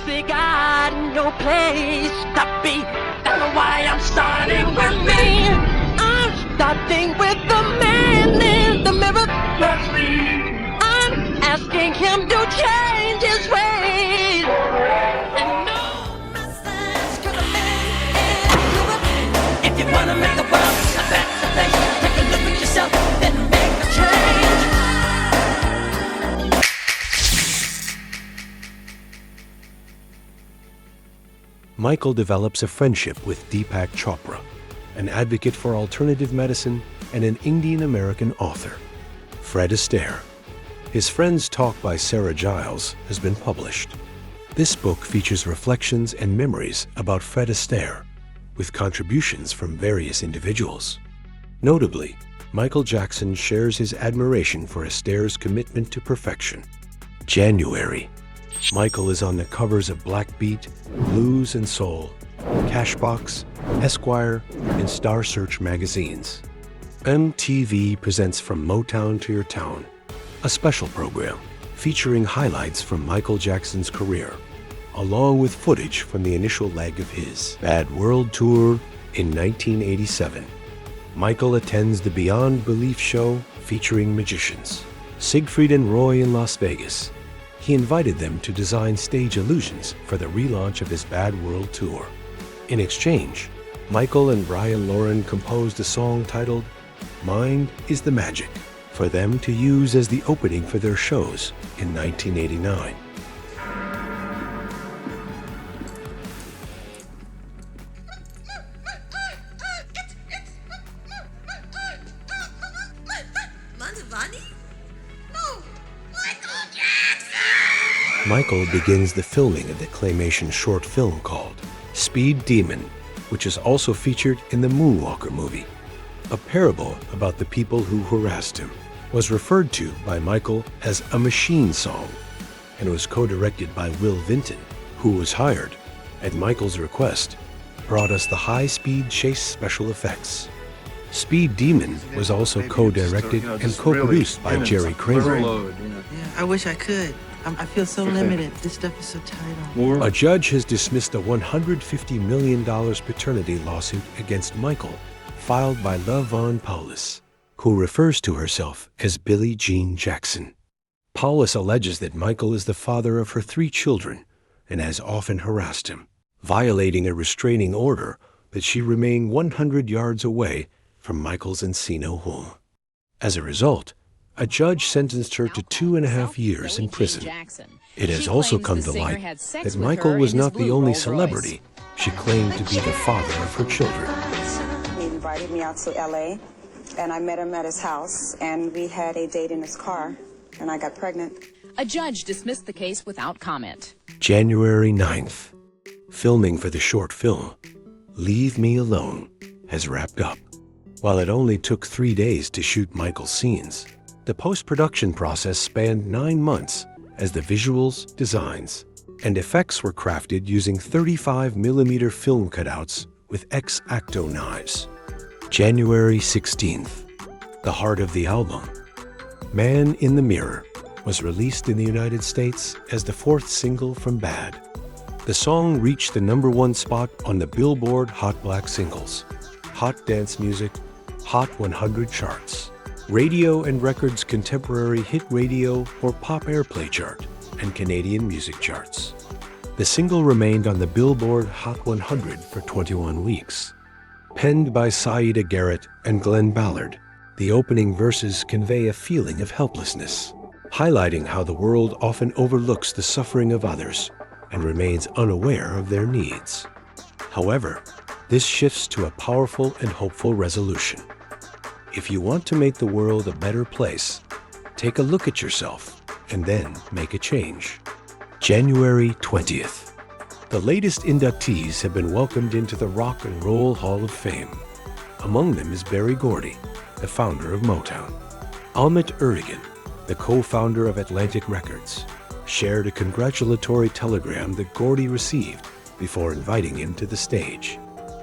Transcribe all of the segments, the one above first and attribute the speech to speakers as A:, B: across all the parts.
A: honestly got no place to be. That's why I'm starting with me. I'm starting with the man in the mirror. That's me. I'm asking him to change his ways. And no message to the man in the mirror. If you wanna make the world a better place, take a look at yourself, then make a change.
B: Michael develops a friendship with Deepak Chopra, an advocate for alternative medicine and an Indian-American author. Fred Astaire. His Friends Talk by Sarah Giles has been published. This book features reflections and memories about Fred Astaire, with contributions from various individuals. Notably, Michael Jackson shares his admiration for Astaire's commitment to perfection. January. Michael is on the covers of Black Beat, Blues and Soul, Cashbox, Esquire, and Star Search magazines. MTV presents From Motown to Your Town, a special program featuring highlights from Michael Jackson's career, along with footage from the initial leg of his Bad World Tour in 1987. Michael attends the Beyond Belief show featuring magicians, Siegfried and Roy in Las Vegas. He invited them to design stage illusions for the relaunch of his Bad World Tour. In exchange, Michael and Brian Lauren composed a song titled Mind is the Magic for them to use as the opening for their shows in 1989. Michael begins the filming of the claymation short film called Speed Demon, which is also featured in the Moonwalker movie. A parable about the people who harassed him was referred to by Michael as a machine song and was co-directed by Will Vinton, who was hired, at Michael's request, brought us the high-speed chase special effects. Speed Demon was also co-directed and co-produced by Jerry Kramer.
C: Yeah, I wish I could. I feel so limited. This stuff is so tight on me.
B: A judge has dismissed a $150 million paternity lawsuit against Michael, filed by LaVon Paulus, who refers to herself as Billie Jean Jackson. Paulus alleges that Michael is the father of her 3 children and has often harassed him, violating a restraining order that she remain 100 yards away from Michael's Encino home. As a result, a judge sentenced her to 2.5 years in prison. It has also come to light that Michael was not the only celebrity she claimed to be the father of her children.
D: He invited me out to LA, and I met him at his house, and we had a date in his car, and I got pregnant.
E: A judge dismissed the case without comment.
B: January 9th. Filming for the short film, Leave Me Alone, has wrapped up. While it only took 3 days to shoot Michael's scenes, the post-production process spanned 9 months as the visuals, designs, and effects were crafted using 35mm film cutouts with X-Acto knives. January 16th. The heart of the album, Man in the Mirror, was released in the United States as the 4th single from Bad. The song reached the #1 spot on the Billboard Hot Black Singles, Hot Dance Music, Hot 100 charts, Radio and Records Contemporary Hit Radio or Pop Airplay chart, and Canadian music charts. The single remained on the Billboard Hot 100 for 21 weeks. Penned by Saida Garrett and Glenn Ballard, the opening verses convey a feeling of helplessness, highlighting how the world often overlooks the suffering of others and remains unaware of their needs. However, this shifts to a powerful and hopeful resolution. If you want to make the world a better place, take a look at yourself and then make a change. January 20th. The latest inductees have been welcomed into the Rock and Roll Hall of Fame. Among them is Berry Gordy, the founder of Motown. Ahmet Ertegun, the co-founder of Atlantic Records, shared a congratulatory telegram that Gordy received before inviting him to the stage.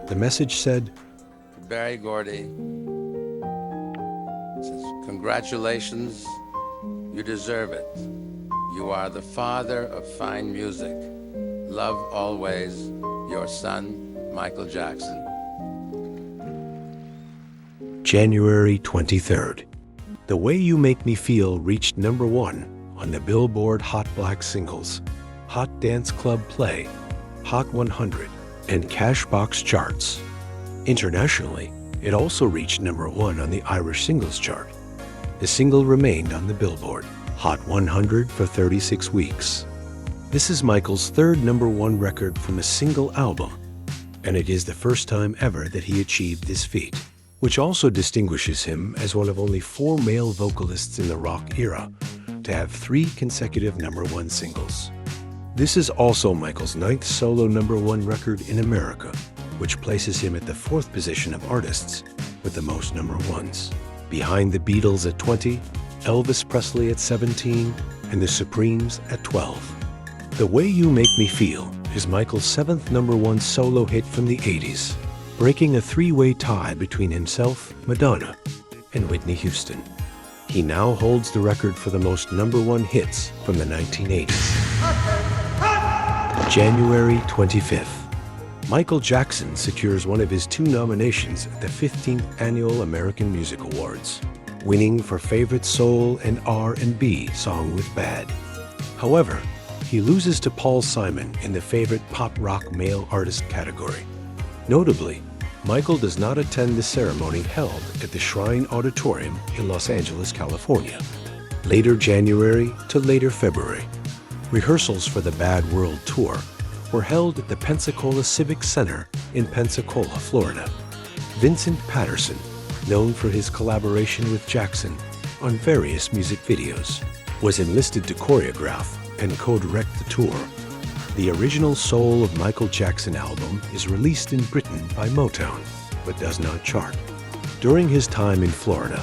B: The message said,
F: Berry Gordy says, "Congratulations, you deserve it. You are the father of fine music. Love always, your son, Michael Jackson.
B: January 23rd. The Way You Make Me Feel reached #1 on the Billboard Hot Black Singles, Hot Dance Club Play, Hot 100, and Cashbox charts. Internationally, it also reached #1 on the Irish Singles Chart. The single remained on the Billboard Hot 100 for 36 weeks. This is Michael's third #1 record from a single album, and it is the first time ever that he achieved this feat, which also distinguishes him as one of only 4 male vocalists in the rock era to have 3 consecutive #1 singles. This is also Michael's 9th solo #1 record in America, which places him at the 4th position of artists with the most #1s, behind the Beatles at 20, Elvis Presley at 17, and the Supremes at 12. The Way You Make Me Feel is Michael's 7th #1 solo hit from the 80s, breaking a 3-way tie between himself, Madonna, and Whitney Houston. He now holds the record for the most #1 hits from the 1980s. January 25th. Michael Jackson secures one of his 2 nominations at the 15th Annual American Music Awards, winning for Favorite Soul and R&B Song with Bad. However, he loses to Paul Simon in the Favorite Pop Rock Male Artist category. Notably, Michael does not attend the ceremony held at the Shrine Auditorium in Los Angeles, California. Later January to later February, rehearsals for the Bad World Tour were held at the Pensacola Civic Center in Pensacola, Florida. Vincent Patterson, known for his collaboration with Jackson on various music videos, was enlisted to choreograph and co-direct the tour. The original Soul of Michael Jackson album is released in Britain by Motown, but does not chart. During his time in Florida,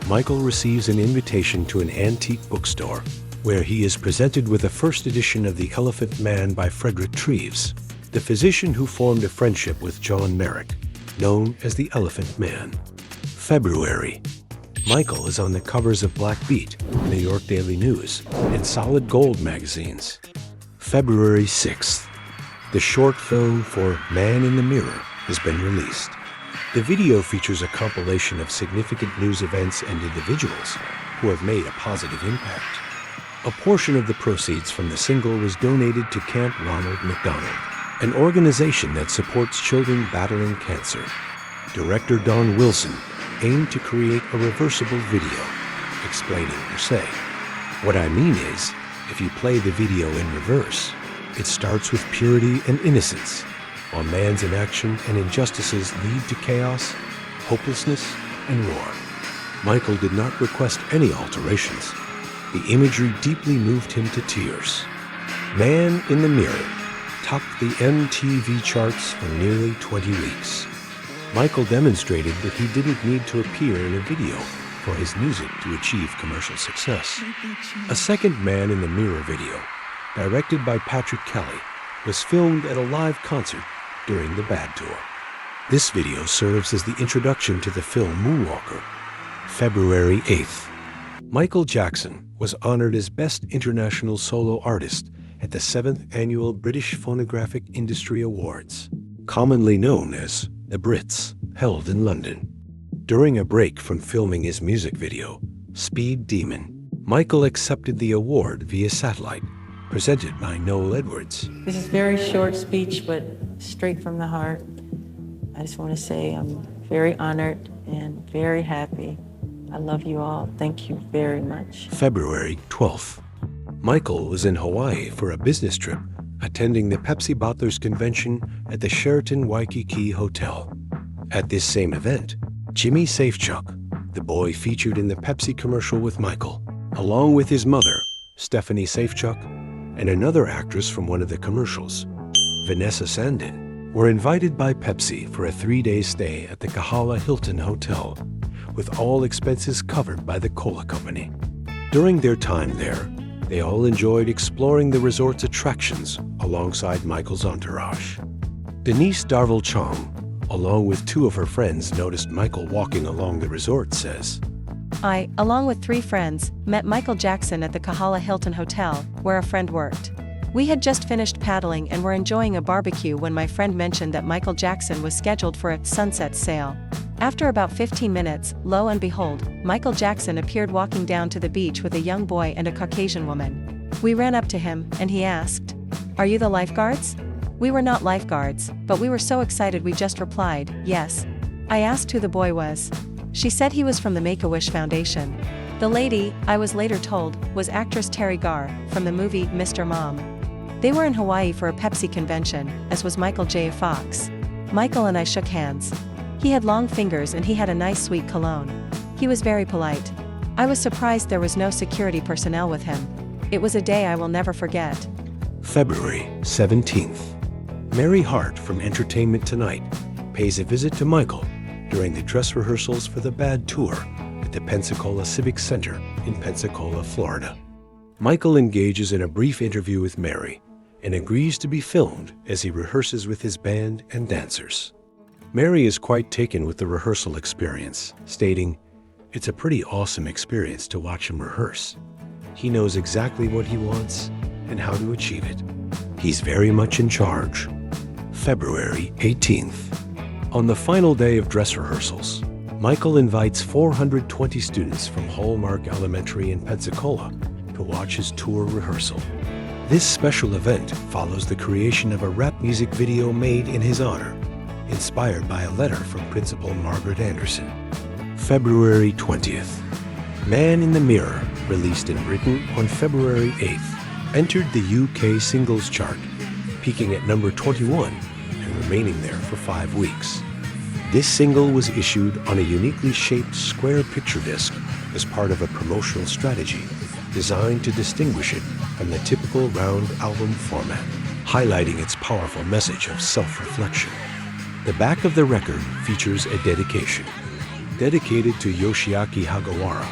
B: Michael receives an invitation to an antique bookstore, where he is presented with a first edition of The Elephant Man by Frederick Treves, the physician who formed a friendship with John Merrick, known as the Elephant Man. February. Michael is on the covers of Black Beat, New York Daily News, and Solid Gold magazines. February 6th. The short film for Man in the Mirror has been released. The video features a compilation of significant news events and individuals who have made a positive impact. A portion of the proceeds from the single was donated to Camp Ronald McDonald, an organization that supports children battling cancer. Director Don Wilson aimed to create a reversible video, explaining per se. What I mean is, if you play the video in reverse, it starts with purity and innocence, while man's inaction and injustices lead to chaos, hopelessness, and war. Michael did not request any alterations. The imagery deeply moved him to tears. Man in the Mirror topped the MTV charts for nearly 20 weeks. Michael demonstrated that he didn't need to appear in a video for his music to achieve commercial success. A second Man in the Mirror video, directed by Patrick Kelly, was filmed at a live concert during the Bad Tour. This video serves as the introduction to the film Moonwalker. February 8th. Michael Jackson was honored as Best International Solo Artist at the 7th Annual British Phonographic Industry Awards, commonly known as the Brits, held in London. During a break from filming his music video, Speed Demon, Michael accepted the award via satellite, presented by Noel Edwards.
G: This is a very short speech, but straight from the heart. I just want to say I'm very honored and very happy. I love you all. Thank you very much.
B: February 12th. Michael was in Hawaii for a business trip, attending the Pepsi Bottlers Convention at the Sheraton Waikiki Hotel. At this same event, Jimmy Safechuck, the boy featured in the Pepsi commercial with Michael, along with his mother, Stephanie Safechuck, and another actress from one of the commercials, Vanessa Sandin, were invited by Pepsi for a 3-day stay at the Kahala Hilton Hotel, with all expenses covered by the Cola Company. During their time there, they all enjoyed exploring the resort's attractions alongside Michael's entourage. Denise Darville Chong, along with 2 of her friends, noticed Michael walking along the resort, says,
H: I, along with 3 friends, met Michael Jackson at the Kahala Hilton Hotel, where a friend worked.
G: We had just finished paddling and were enjoying a barbecue when my friend mentioned that Michael Jackson was scheduled for a sunset sail. After about 15 minutes, lo and behold, Michael Jackson appeared walking down to the beach with a young boy and a Caucasian woman. We ran up to him, and he asked, "Are you the lifeguards?" We were not lifeguards, but we were so excited we just replied, "Yes." I asked who the boy was. She said he was from the Make-A-Wish Foundation. The lady, I was later told, was actress Terry Garr, from the movie Mr. Mom. They were in Hawaii for a Pepsi convention, as was Michael J. Fox. Michael and I shook hands. He had long fingers and he had a nice sweet cologne. He was very polite. I was surprised there was no security personnel with him. It was a day I will never forget.
B: February 17th. Mary Hart from Entertainment Tonight pays a visit to Michael during the dress rehearsals for the Bad Tour at the Pensacola Civic Center in Pensacola, Florida. Michael engages in a brief interview with Mary and agrees to be filmed as he rehearses with his band and dancers. Mary is quite taken with the rehearsal experience, stating, "It's a pretty awesome experience to watch him rehearse. He knows exactly what he wants and how to achieve it. He's very much in charge." February 18th. On the final day of dress rehearsals, Michael invites 420 students from Hallmark Elementary in Pensacola to watch his tour rehearsal. This special event follows the creation of a rap music video made in his honor, inspired by a letter from Principal Margaret Anderson. February 20th. Man in the Mirror, released in Britain on February 8th, entered the UK singles chart, peaking at number 21 and remaining there for 5 weeks. This single was issued on a uniquely shaped square picture disc as part of a promotional strategy designed to distinguish it from the typical round album format, highlighting its powerful message of self-reflection. The back of the record features a dedication, dedicated to Yoshiaki Hagawara.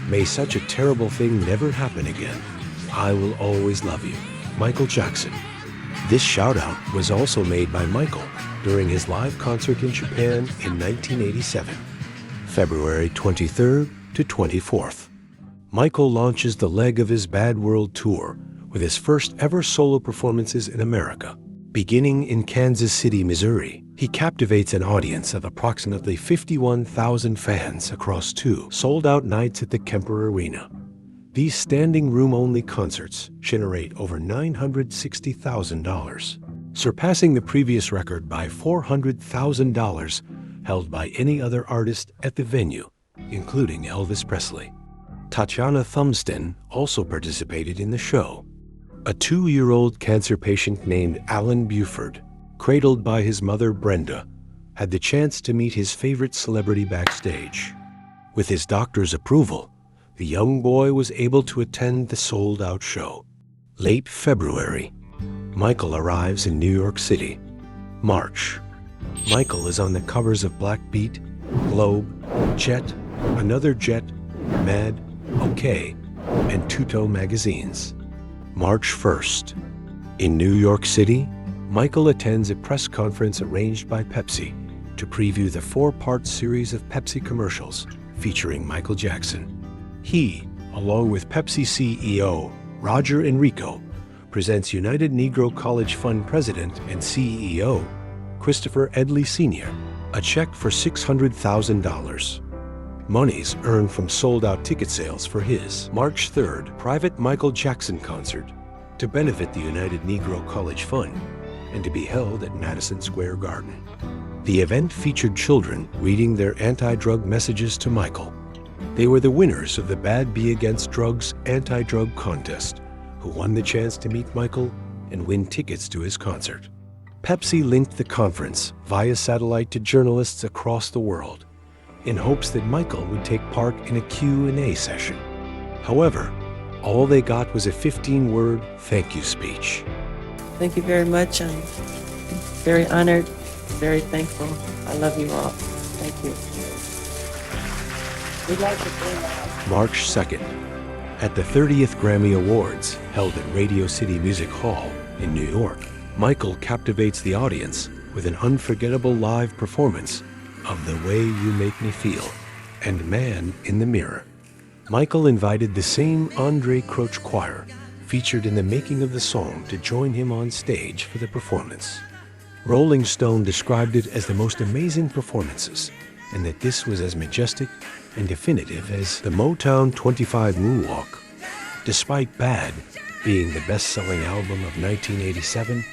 B: "May such a terrible thing never happen again. I will always love you, Michael Jackson." This shout-out was also made by Michael during his live concert in Japan in 1987. February 23rd to 24th. Michael launches the leg of his Bad World Tour with his first ever solo performances in America. Beginning in Kansas City, Missouri, he captivates an audience of approximately 51,000 fans across 2 sold-out nights at the Kemper Arena. These standing room-only concerts generate over $960,000, surpassing the previous record by $400,000 held by any other artist at the venue, including Elvis Presley. Tatiana Thumston also participated in the show. A 2-year-old cancer patient named Alan Buford, cradled by his mother Brenda, had the chance to meet his favorite celebrity backstage. With his doctor's approval, the young boy was able to attend the sold-out show. Late February, Michael arrives in New York City. March. Michael is on the covers of Black Beat, Globe, Jet, Another Jet, Mad, OK, and Tuto magazines. March 1st. In New York City, Michael attends a press conference arranged by Pepsi to preview the 4-part series of Pepsi commercials featuring Michael Jackson. He, along with Pepsi CEO Roger Enrico, presents United Negro College Fund President and CEO Christopher Edley Sr. a check for $600,000. Monies earned from sold-out ticket sales for his March 3rd private Michael Jackson concert to benefit the United Negro College Fund and to be held at Madison Square Garden. The event featured children reading their anti-drug messages to Michael. They were the winners of the Bad Bee Against Drugs anti-drug contest, who won the chance to meet Michael and win tickets to his concert. Pepsi linked the conference via satellite to journalists across the world in hopes that Michael would take part in a Q&A session. However, all they got was a 15-word thank you speech.
G: Thank you very much. I'm very honored, very thankful. I love you all. Thank you. We'd like to
B: March 2nd, at the 30th Grammy Awards held at Radio City Music Hall in New York, Michael captivates the audience with an unforgettable live performance of The Way You Make Me Feel and Man in the Mirror. Michael invited the same Andre Crouch Choir featured in the making of the song to join him on stage for the performance. Rolling Stone described it as the most amazing performances, and that this was as majestic and definitive as the Motown 25 Moonwalk. Despite Bad being the best-selling album of 1987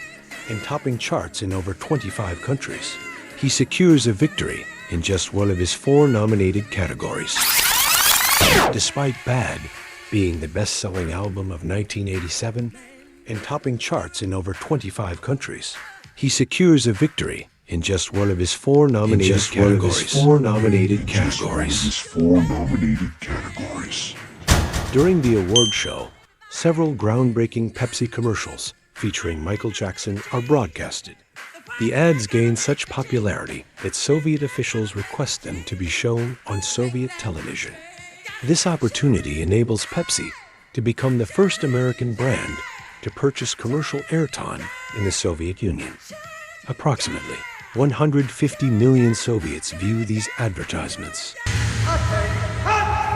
B: and topping charts in over 25 countries, he secures a victory in just one of his 4 nominated categories. Despite Bad being the best-selling album of 1987 and topping charts in over 25 countries, he secures a victory in just one of his 4 nominated categories. During the award show, several groundbreaking Pepsi commercials featuring Michael Jackson are broadcasted. The ads gain such popularity that Soviet officials request them to be shown on Soviet television. This opportunity enables Pepsi to become the first American brand to purchase commercial airtime in the Soviet Union. Approximately 150 million Soviets view these advertisements.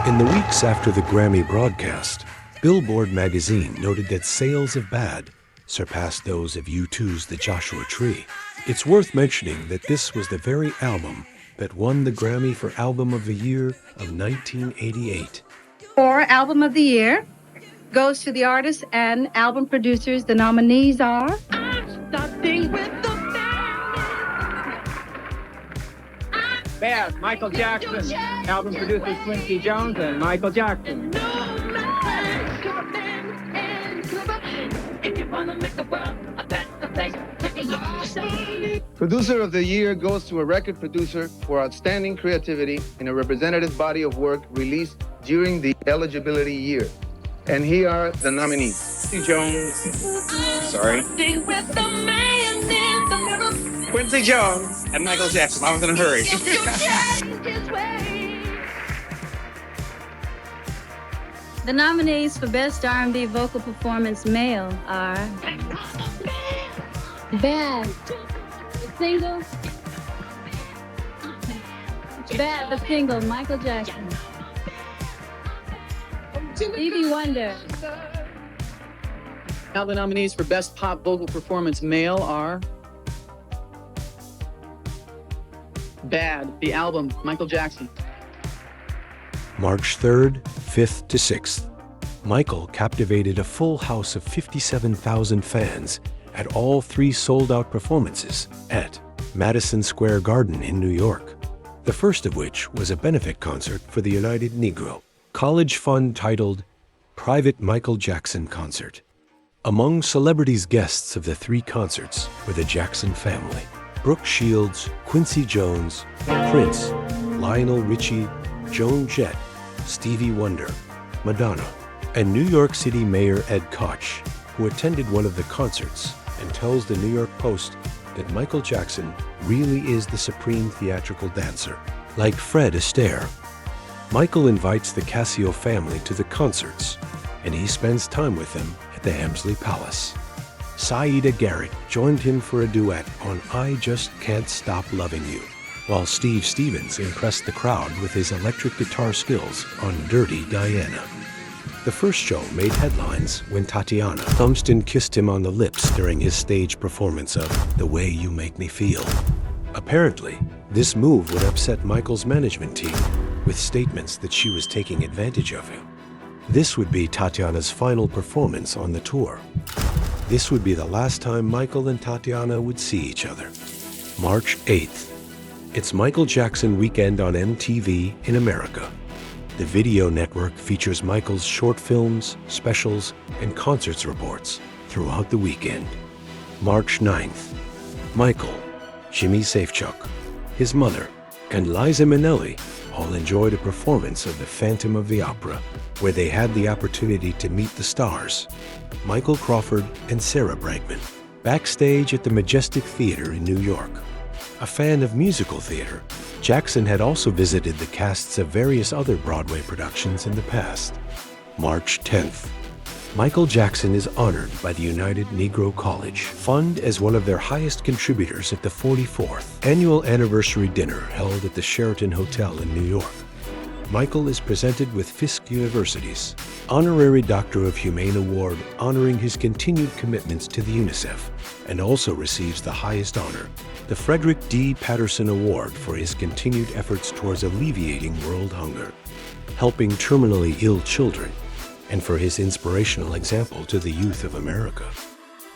B: In the weeks after the Grammy broadcast, Billboard magazine noted that sales of Bad surpassed those of U2's The Joshua Tree. It's worth mentioning that this was the very album that won the Grammy for Album of the Year of 1988.
H: For Album of the Year goes to the artists and album producers. The nominees are
A: Starting with the
I: Bad, Michael Jackson. Album producers Quincy Jones and Michael Jackson.
J: Producer of the Year goes to a record producer for outstanding creativity in a representative body of work released during the eligibility year. And here are the nominees.
I: Quincy Jones. Sorry. Quincy Jones and Michael Jackson. I was in a hurry.
H: the nominees for Best R&B Vocal Performance Male are Bad, the single. Bad, the single, Michael Jackson. Stevie Wonder.
K: Now the nominees for Best Pop Vocal Performance Male are Bad, the album, Michael Jackson.
B: March 3rd, 5th to 6th, Michael captivated a full house of 57,000 fans at all three sold-out performances at Madison Square Garden in New York, the first of which was a benefit concert for the United Negro College Fund titled Private Michael Jackson Concert. Among celebrities guests of the three concerts were the Jackson family: Brooke Shields, Quincy Jones, Prince, Lionel Richie, Joan Jett, Stevie Wonder, Madonna, and New York City Mayor Ed Koch, who attended one of the concerts and tells the New York Post that Michael Jackson really is the supreme theatrical dancer. Like Fred Astaire, Michael invites the Casio family to the concerts, and he spends time with them at the Hemsley Palace. Saida Garrett joined him for a duet on I Just Can't Stop Loving You, while Steve Stevens impressed the crowd with his electric guitar skills on Dirty Diana. The first show made headlines when Tatiana Thurston kissed him on the lips during his stage performance of The Way You Make Me Feel. Apparently, this move would upset Michael's management team with statements that she was taking advantage of him. This would be Tatiana's final performance on the tour. This would be the last time Michael and Tatiana would see each other. March 8th. It's Michael Jackson weekend on MTV in America. The video network features Michael's short films, specials, and concerts reports throughout the weekend. March 9th. Michael, Jimmy Safechuck, his mother, and Liza Minnelli all enjoyed a performance of The Phantom of the Opera, where they had the opportunity to meet the stars, Michael Crawford and Sarah Brightman, backstage at the Majestic Theater in New York. A fan of musical theater, Jackson had also visited the casts of various other Broadway productions in the past. March 10th. Michael Jackson is honored by the United Negro College Fund as one of their highest contributors at the 44th annual anniversary dinner held at the Sheraton Hotel in New York. Michael is presented with Fisk University's Honorary Doctor of Humane Award, honoring his continued commitments to the UNICEF, and also receives the highest honor, the Frederick D. Patterson Award, for his continued efforts towards alleviating world hunger, helping terminally ill children, and for his inspirational example to the youth of America.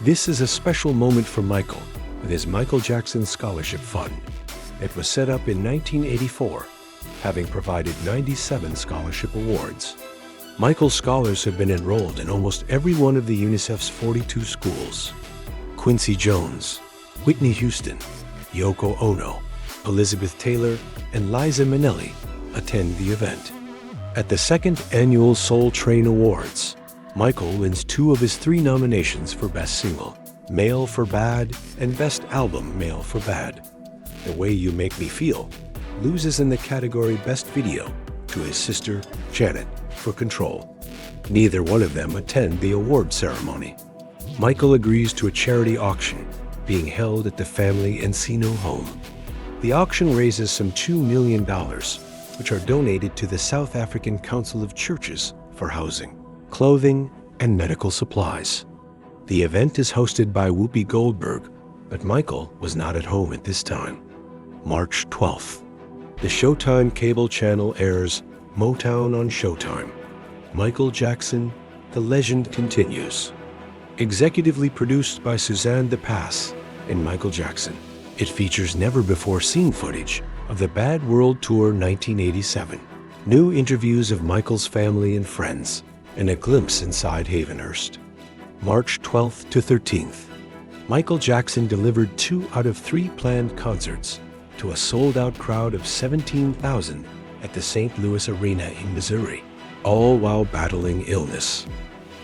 B: This is a special moment for Michael with his Michael Jackson Scholarship Fund. It was set up in 1984, having provided 97 scholarship awards. Michael's scholars have been enrolled in almost every one of the UNICEF's 42 schools. Quincy Jones, Whitney Houston, Yoko Ono, Elizabeth Taylor, and Liza Minnelli attend the event. At the second annual Soul Train Awards, Michael wins 2 of his 3 nominations for Best Single, Male for Bad, and Best Album, Male for Bad. The Way You Make Me Feel loses in the category Best Video to his sister, Janet, for Control. Neither one of them attend the award ceremony. Michael agrees to a charity auction being held at the family Encino home. The auction raises some $2 million, which are donated to the South African Council of Churches for housing, clothing, and medical supplies. The event is hosted by Whoopi Goldberg, but Michael was not at home at this time. March 12th. The Showtime cable channel airs Motown on Showtime. Michael Jackson, The Legend Continues. Executively produced by Suzanne de Passe and Michael Jackson, it features never-before-seen footage of the Bad World Tour 1987, new interviews of Michael's family and friends, and a glimpse inside Havenhurst. March 12th to 13th. Michael Jackson delivered 2 out of 3 planned concerts to a sold-out crowd of 17,000 at the St. Louis Arena in Missouri, all while battling illness.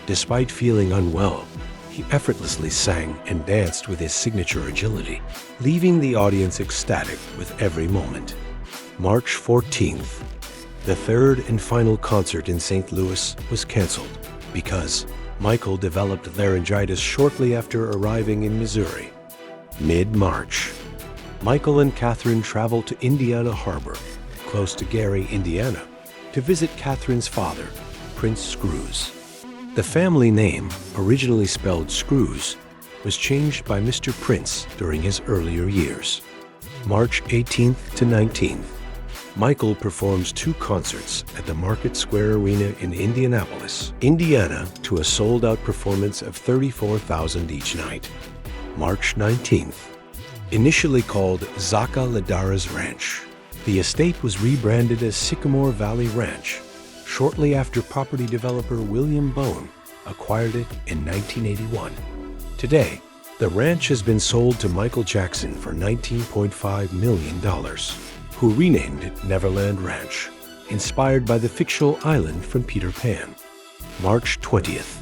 B: Despite feeling unwell, he effortlessly sang and danced with his signature agility, leaving the audience ecstatic with every moment. March 14th. The third and final concert in St. Louis was canceled because Michael developed laryngitis shortly after arriving in Missouri. Mid-March. Michael and Catherine traveled to Indiana Harbor, close to Gary, Indiana, to visit Catherine's father, Prince Screws. The family name, originally spelled Screws, was changed by Mr. Prince during his earlier years. March 18th to 19th. Michael performs 2 concerts at the Market Square Arena in Indianapolis, Indiana, to a sold-out performance of 34,000 each night. March 19th. Initially called Zaca Ladara's Ranch, the estate was rebranded as Sycamore Valley Ranch shortly after property developer William Bone acquired it in 1981. Today, the ranch has been sold to Michael Jackson for $19.5 million, who renamed it Neverland Ranch, inspired by the fictional island from Peter Pan. March 20th.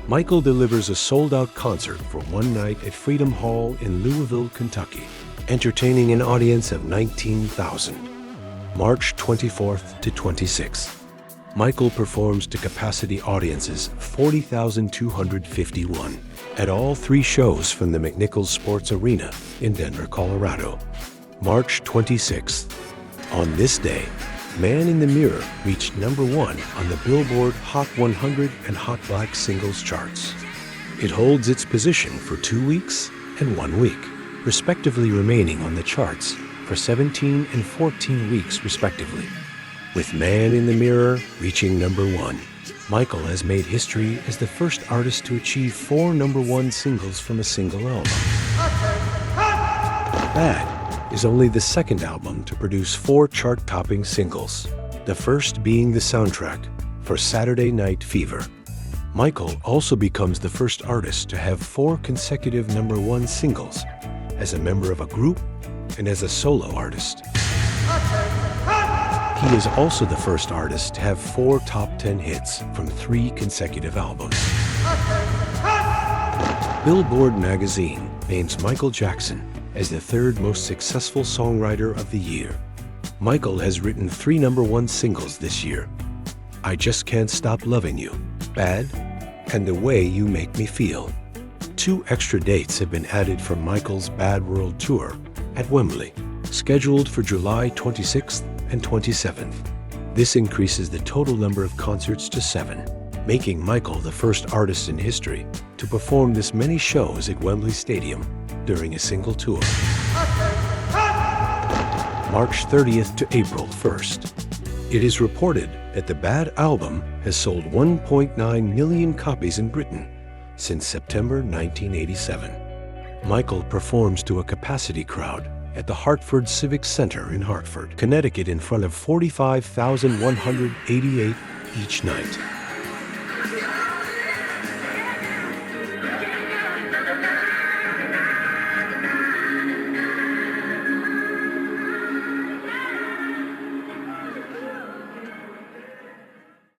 B: Michael delivers a sold-out concert for one night at Freedom Hall in Louisville, Kentucky, entertaining an audience of 19,000. March 24th to 26th. Michael performs to capacity audiences 40,251 at all 3 shows from the McNichols Sports Arena in Denver, Colorado. March 26th. On this day, Man in the Mirror reached #1 on the Billboard Hot 100 and Hot Black Singles charts. It holds its position for 2 weeks and 1 week, respectively, remaining on the charts for 17 and 14 weeks respectively. With Man in the Mirror reaching #1, Michael has made history as the first artist to achieve 4 #1 singles from a single album. Bad is only the second album to produce 4 chart-topping singles, the first being the soundtrack for Saturday Night Fever. Michael also becomes the first artist to have 4 consecutive #1 singles as a member of a group and as a solo artist. He is also the first artist to have 4 top 10 hits from 3 consecutive albums. Billboard magazine names Michael Jackson as the 3rd most successful songwriter of the year. Michael has written 3 #1 singles this year: I Just Can't Stop Loving You, Bad, and The Way You Make Me Feel. 2 extra dates have been added for Michael's Bad World Tour at Wembley, scheduled for July 26th and 27th. This increases the total number of concerts to 7, making Michael the first artist in history to perform this many shows at Wembley Stadium during a single tour. March 30th to April 1st. It is reported that the Bad album has sold 1.9 million copies in Britain since September 1987. Michael performs to a capacity crowd at the Hartford Civic Center in Hartford, Connecticut in front of 45,188 each night.